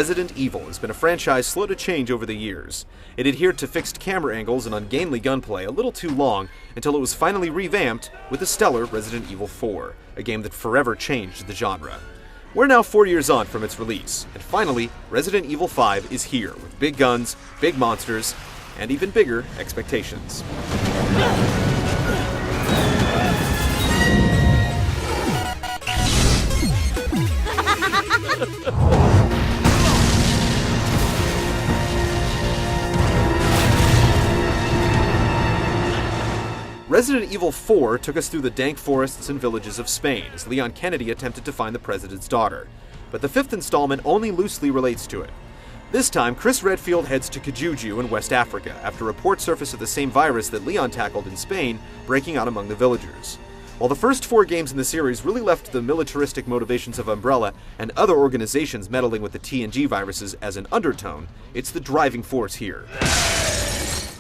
Resident Evil has been a franchise slow to change over the years. It adhered to fixed camera angles and ungainly gunplay a little too long until it was finally revamped with the stellar Resident Evil 4, a game that forever changed the genre. We're now 4 years on from its release, and finally, Resident Evil 5 is here with big guns, big monsters, and even bigger expectations. Resident Evil 4 took us through the dank forests and villages of Spain as Leon Kennedy attempted to find the president's daughter, but the fifth installment only loosely relates to it. This time, Chris Redfield heads to Kijuju in West Africa after reports surface of the same virus that Leon tackled in Spain breaking out among the villagers. While the first 4 games in the series really left the militaristic motivations of Umbrella and other organizations meddling with the TNG viruses as an undertone, it's the driving force here.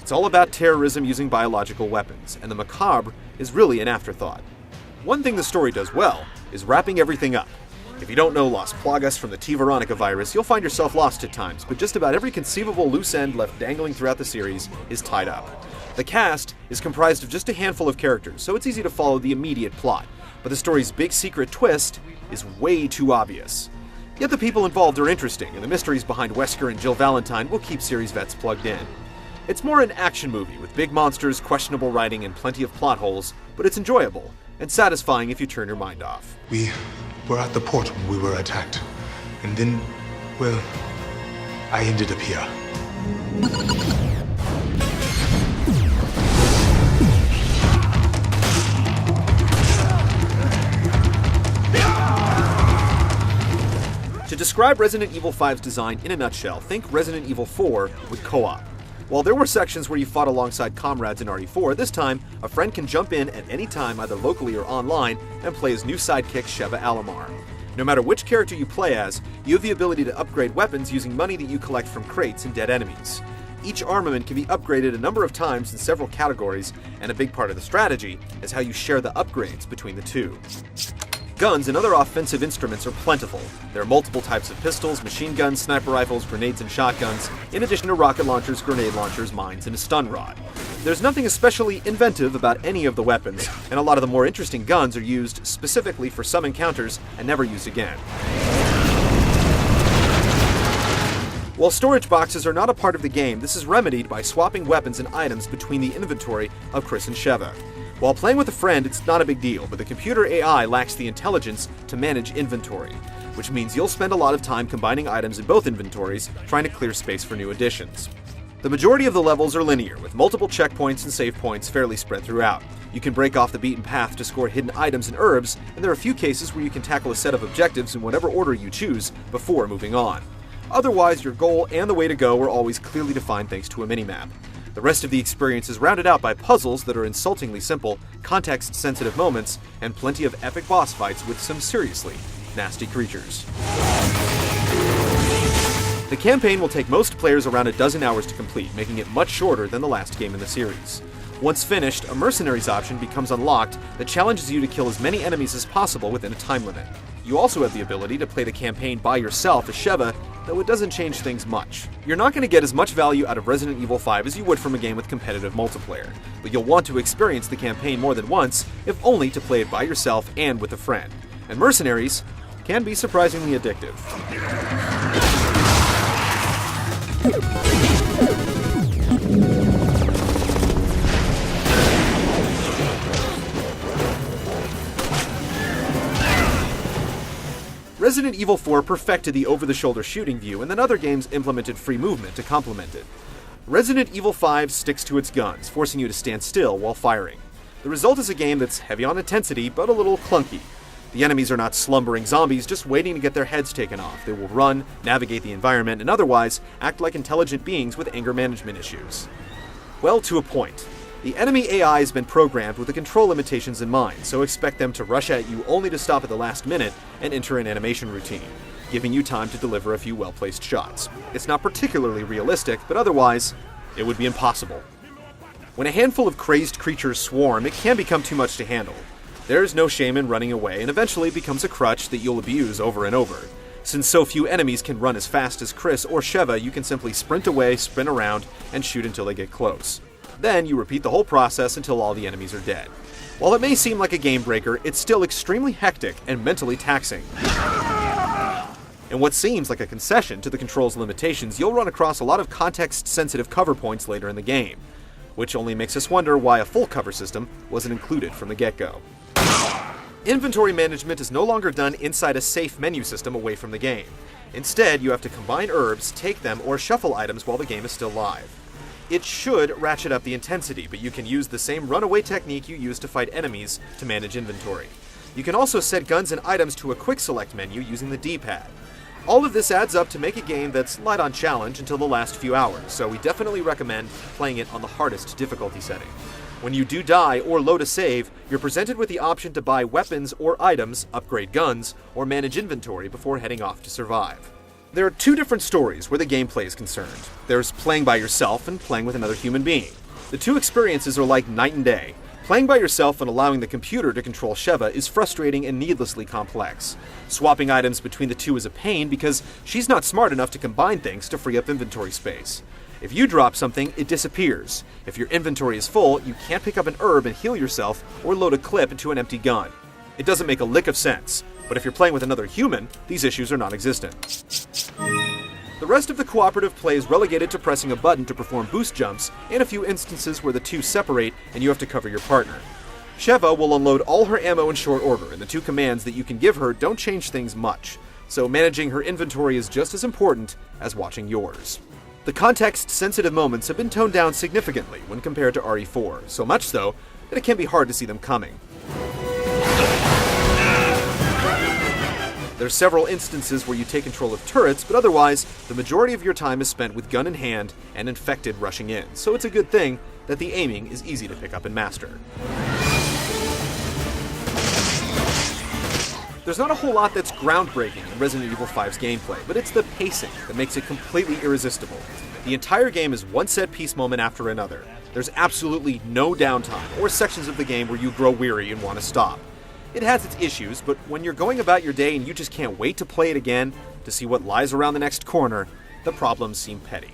It's all about terrorism using biological weapons, and the macabre is really an afterthought. One thing the story does well is wrapping everything up. If you don't know Las Plagas from the T. Veronica virus, you'll find yourself lost at times, but just about every conceivable loose end left dangling throughout the series is tied up. The cast is comprised of just a handful of characters, so it's easy to follow the immediate plot, but the story's big secret twist is way too obvious. Yet the people involved are interesting, and the mysteries behind Wesker and Jill Valentine will keep series vets plugged in. It's more an action movie with big monsters, questionable writing, and plenty of plot holes, but it's enjoyable and satisfying if you turn your mind off. We were at the port when we were attacked, and then, well, I ended up here. To describe Resident Evil 5's design in a nutshell, think Resident Evil 4 with co-op. While there were sections where you fought alongside comrades in RE4, this time, a friend can jump in at any time either locally or online and play as new sidekick Sheva Alomar. No matter which character you play as, you have the ability to upgrade weapons using money that you collect from crates and dead enemies. Each armament can be upgraded a number of times in several categories, and a big part of the strategy is how you share the upgrades between the two. Guns and other offensive instruments are plentiful. There are multiple types of pistols, machine guns, sniper rifles, grenades, and shotguns, in addition to rocket launchers, grenade launchers, mines, and a stun rod. There's nothing especially inventive about any of the weapons, and a lot of the more interesting guns are used specifically for some encounters and never used again. While storage boxes are not a part of the game, this is remedied by swapping weapons and items between the inventory of Chris and Sheva. While playing with a friend, it's not a big deal, but the computer AI lacks the intelligence to manage inventory, which means you'll spend a lot of time combining items in both inventories, trying to clear space for new additions. The majority of the levels are linear, with multiple checkpoints and save points fairly spread throughout. You can break off the beaten path to score hidden items and herbs, and there are a few cases where you can tackle a set of objectives in whatever order you choose before moving on. Otherwise, your goal and the way to go are always clearly defined thanks to a minimap. The rest of the experience is rounded out by puzzles that are insultingly simple, context-sensitive moments, and plenty of epic boss fights with some seriously nasty creatures. The campaign will take most players around a dozen hours to complete, making it much shorter than the last game in the series. Once finished, a Mercenaries option becomes unlocked that challenges you to kill as many enemies as possible within a time limit. You also have the ability to play the campaign by yourself as Sheva, though it doesn't change things much. You're not going to get as much value out of Resident Evil 5 as you would from a game with competitive multiplayer, but you'll want to experience the campaign more than once, if only to play it by yourself and with a friend. And Mercenaries can be surprisingly addictive. Resident Evil 4 perfected the over-the-shoulder shooting view, and then other games implemented free movement to complement it. Resident Evil 5 sticks to its guns, forcing you to stand still while firing. The result is a game that's heavy on intensity, but a little clunky. The enemies are not slumbering zombies just waiting to get their heads taken off. They will run, navigate the environment, and otherwise act like intelligent beings with anger management issues. Well, to a point. The enemy AI has been programmed with the control limitations in mind, so expect them to rush at you only to stop at the last minute and enter an animation routine, giving you time to deliver a few well-placed shots. It's not particularly realistic, but otherwise, it would be impossible. When a handful of crazed creatures swarm, it can become too much to handle. There's no shame in running away, and eventually it becomes a crutch that you'll abuse over and over. Since so few enemies can run as fast as Chris or Sheva, you can simply sprint away, spin around, and shoot until they get close. Then you repeat the whole process until all the enemies are dead. While it may seem like a game breaker, it's still extremely hectic and mentally taxing. In what seems like a concession to the control's limitations, you'll run across a lot of context-sensitive cover points later in the game, which only makes us wonder why a full cover system wasn't included from the get-go. Inventory management is no longer done inside a safe menu system away from the game. Instead, you have to combine herbs, take them, or shuffle items while the game is still live. It should ratchet up the intensity, but you can use the same runaway technique you use to fight enemies to manage inventory. You can also set guns and items to a quick select menu using the D-pad. All of this adds up to make a game that's light on challenge until the last few hours, so we definitely recommend playing it on the hardest difficulty setting. When you do die or load a save, you're presented with the option to buy weapons or items, upgrade guns, or manage inventory before heading off to survive. There are two different stories where the gameplay is concerned. There's playing by yourself and playing with another human being. The two experiences are like night and day. Playing by yourself and allowing the computer to control Sheva is frustrating and needlessly complex. Swapping items between the two is a pain because she's not smart enough to combine things to free up inventory space. If you drop something, it disappears. If your inventory is full, you can't pick up an herb and heal yourself or load a clip into an empty gun. It doesn't make a lick of sense, but if you're playing with another human, these issues are non-existent. The rest of the cooperative play is relegated to pressing a button to perform boost jumps, and a few instances where the two separate and you have to cover your partner. Sheva will unload all her ammo in short order, and the two commands that you can give her don't change things much, so managing her inventory is just as important as watching yours. The context-sensitive moments have been toned down significantly when compared to RE4, so much so that it can be hard to see them coming. There's several instances where you take control of turrets, but otherwise, the majority of your time is spent with gun in hand and infected rushing in, so it's a good thing that the aiming is easy to pick up and master. There's not a whole lot that's groundbreaking in Resident Evil 5's gameplay, but it's the pacing that makes it completely irresistible. The entire game is one set-piece moment after another. There's absolutely no downtime or sections of the game where you grow weary and want to stop. It has its issues, but when you're going about your day and you just can't wait to play it again, to see what lies around the next corner, the problems seem petty.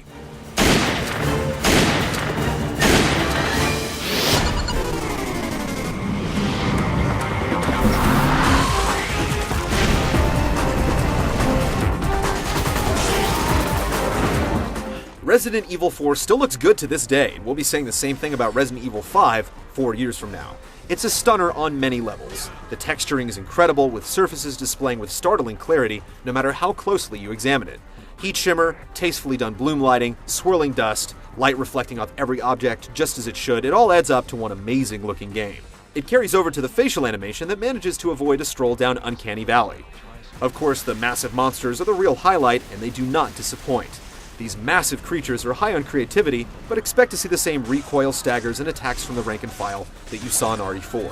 Resident Evil 4 still looks good to this day, and we'll be saying the same thing about Resident Evil 5 4 years from now. It's a stunner on many levels. The texturing is incredible, with surfaces displaying with startling clarity no matter how closely you examine it. Heat shimmer, tastefully done bloom lighting, swirling dust, light reflecting off every object just as it should, it all adds up to one amazing looking game. It carries over to the facial animation that manages to avoid a stroll down Uncanny Valley. Of course, the massive monsters are the real highlight, and they do not disappoint. These massive creatures are high on creativity, but expect to see the same recoil staggers and attacks from the rank and file that you saw in RE4.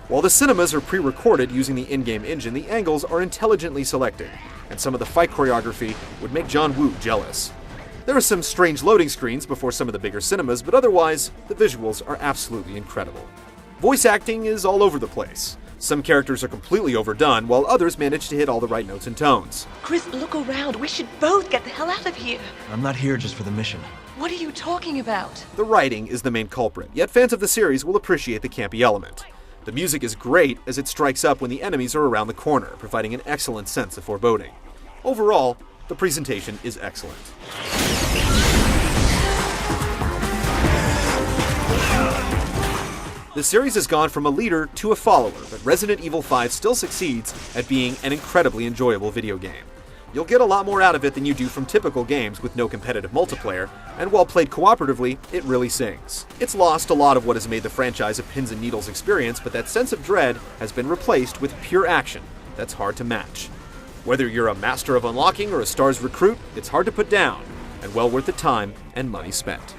While the cinemas are pre-recorded using the in-game engine, the angles are intelligently selected, and some of the fight choreography would make John Woo jealous. There are some strange loading screens before some of the bigger cinemas, but otherwise, the visuals are absolutely incredible. Voice acting is all over the place. Some characters are completely overdone, while others manage to hit all the right notes and tones. Chris, look around. We should both get the hell out of here. I'm not here just for the mission. What are you talking about? The writing is the main culprit, yet fans of the series will appreciate the campy element. The music is great as it strikes up when the enemies are around the corner, providing an excellent sense of foreboding. Overall, the presentation is excellent. The series has gone from a leader to a follower, but Resident Evil 5 still succeeds at being an incredibly enjoyable video game. You'll get a lot more out of it than you do from typical games with no competitive multiplayer, and while played cooperatively, it really sings. It's lost a lot of what has made the franchise a pins and needles experience, but that sense of dread has been replaced with pure action that's hard to match. Whether you're a master of unlocking or a STARS recruit, it's hard to put down, and well worth the time and money spent.